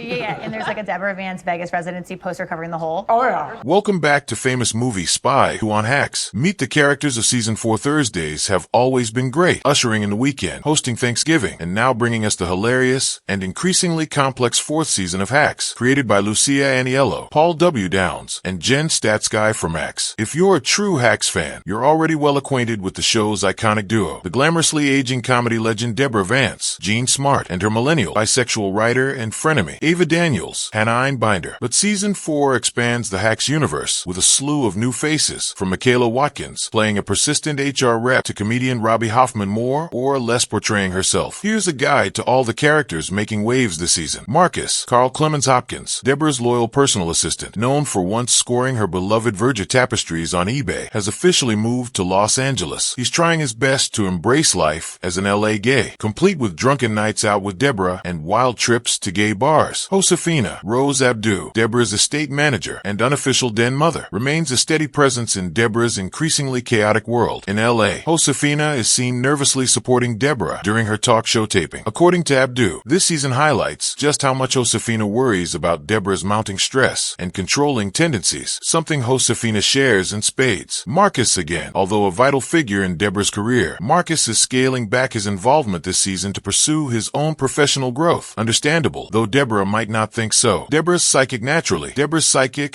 Yeah, and there's like a Deborah Vance Vegas residency poster covering the whole. Oh, yeah. Welcome back to famous movie Spy Who on Hacks. Meet the characters of Season 4 Thursdays have always been great, ushering in the weekend, hosting Thanksgiving, and now bringing us the hilarious and increasingly complex fourth season of Hacks, created by Lucia Aniello, Paul W. Downs, and Jen Statsky from Max. If you're a true Hacks fan, you're already well acquainted with the show's iconic duo, the glamorously aging comedy legend Deborah Vance, Jean Smart, and her millennial bisexual writer and frenemy, Ava Daniels, Hannah Einbinder. But Season 4 expands the Hacks universe with a slew of new faces, from Michaela Watkins, playing a persistent HR rep, to comedian Robbie Hoffman, more or less portraying herself. Here's a guide to all the characters making waves this season. Marcus, Carl Clemens Hopkins, Deborah's loyal personal assistant, known for once scoring her beloved Verga tapestries on eBay, has officially moved to Los Angeles. He's trying his best to embrace life as an LA gay, complete with drunken nights out with Deborah and wild trips to gay bars. Josefina, Rose Abdu, Deborah's estate manager and unofficial den mother, remains a steady presence in Deborah's increasingly chaotic world. In LA, Josefina is seen nervously supporting Deborah during her talk show taping. According to Abdu, this season highlights just how much Josefina worries about Deborah's mounting stress and controlling tendencies, something Josefina shares in spades. Marcus again. Although a vital figure in Deborah's career, Marcus is scaling back his involvement this season to pursue his own professional growth. Understandable, though Deborah might not think so. Deborah's psychic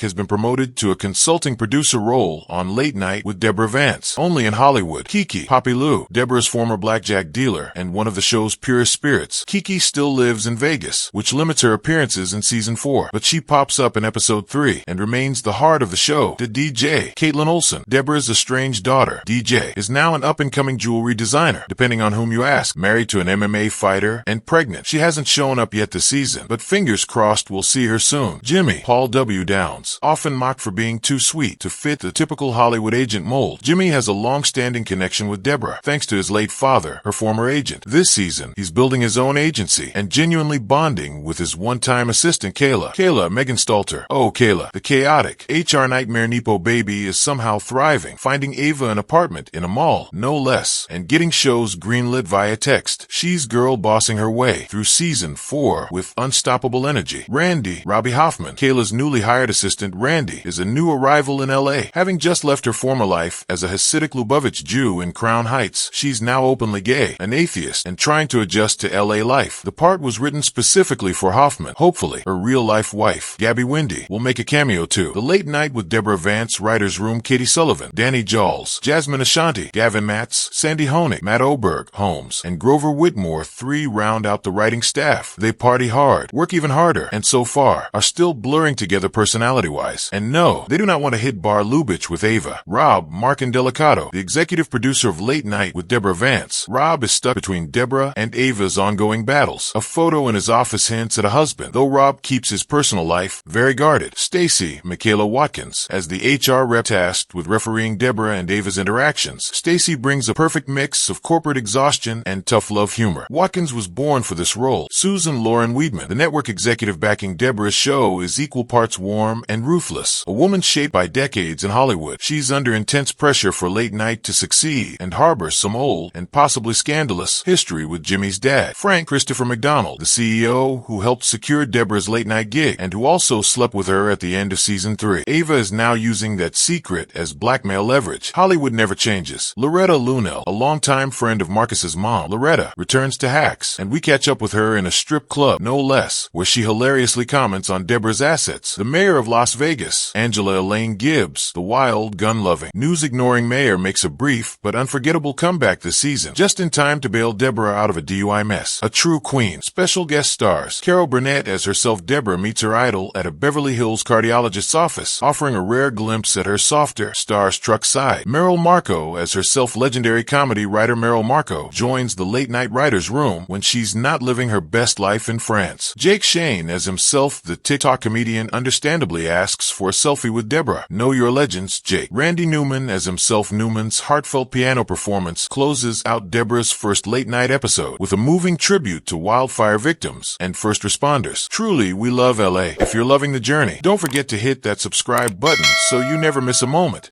has been promoted to a consulting producer role on Late Night with Deborah Vance, only in Hollywood. Kiki, Poppy Lou, Deborah's former blackjack dealer and one of the show's purest spirits. Kiki still lives in Vegas, which limits her appearances in Season 4, but she pops up in Episode 3 and remains the heart of the show. The DJ, Caitlin Olsen, Deborah's estranged daughter. DJ is now an up-and-coming jewelry designer, depending on whom you ask, married to an MMA fighter and pregnant. She hasn't shown up yet this season, but fingers crossed we'll see her soon. Jimmy, Paul W. Downs, often mocked for being too sweet to fit the typical Hollywood agent mold. Jimmy has a long-standing connection with Deborah, thanks to his late father, her former agent. This season, he's building his own agency and genuinely bonding with his one-time assistant, Kayla. Kayla, Megan Stalter. Oh, Kayla, the chaotic HR nightmare Nepo baby, is somehow thriving, finding Ava an apartment in a mall, no less, and getting shows greenlit via text. She's girl bossing her way through Season 4 with unstoppable energy. Randy, Robbie Hoffman, Kayla's newly hired assistant. Randy is a new arrival in LA. Having just left her former life as a Hasidic Lubavitch Jew in Crown Heights, she's now openly gay, an atheist, and trying to adjust to LA life. The part was written specifically for Hoffman. Hopefully, her real-life wife, Gabby Wendy, will make a cameo too. The Late Night with Deborah Vance writer's room, Katie Sullivan, Danny Jawls, Jasmine Ashanti, Gavin Matz, Sandy Honig, Matt Oberg, Holmes, and Grover Whitmore, 3 round out the writing staff. They party hard, work even harder, and so far are still blurring together personality-wise. And no, they do not want to hit Bar Lubitsch with Ava. Rob, Mark and Delicato, the executive producer of Late Night with Deborah Vance. Rob is stuck between Deborah and Ava's ongoing battles. A photo in his office hints at a husband, though Rob keeps his personal life very guarded. Stacy, Michaela Watkins, as the HR rep tasked with refereeing Deborah and Ava's interactions. Stacy brings a perfect mix of corporate exhaustion and tough love humor. Watkins was born for this role. Susan Lauren Weedman, the network executive backing Deborah's show, is equal parts warm and ruthless. A woman shaped by decades in Hollywood, she's under intense pressure for Late Night to succeed and harbors some old and possibly scandalous history with Jimmy's dad. Frank Christopher McDonald, the CEO who helped secure Deborah's Late Night gig and who also slept with her at the end of Season 3. Ava is now using that secret as blackmail leverage. Hollywood never changes. Loretta Lunell, a longtime friend of Marcus's mom, Loretta, returns to Hacks, and we catch up with her in a strip club, no less, where she hilariously comments on Deborah's assets. The mayor of Las Vegas, Angela Elaine Gibbs, the wild, gun-loving, news-ignoring mayor, makes a brief but unforgettable comeback this season, just in time to bail Deborah out of a DUI mess. A true queen. Special guest stars Carol Burnett as herself. Deborah meets her idol at a Beverly Hills cardiologist's office, offering a rare glimpse at her softer, starstruck side. Meryl Marco as herself. Legendary comedy writer Meryl Marco joins the Late Night writer's room when she's not living her best life in France. Jake Shane as himself, the TikTok comedian, understandably asks for a selfie with Deborah. Know your legends, Jake. Randy Newman as himself. Newman's heartfelt piano performance closes out Deborah's first Late Night episode with a moving tribute to wildfire victims and first responders. Truly, we love LA. If you're loving the journey, don't forget to hit that subscribe button so you never miss a moment.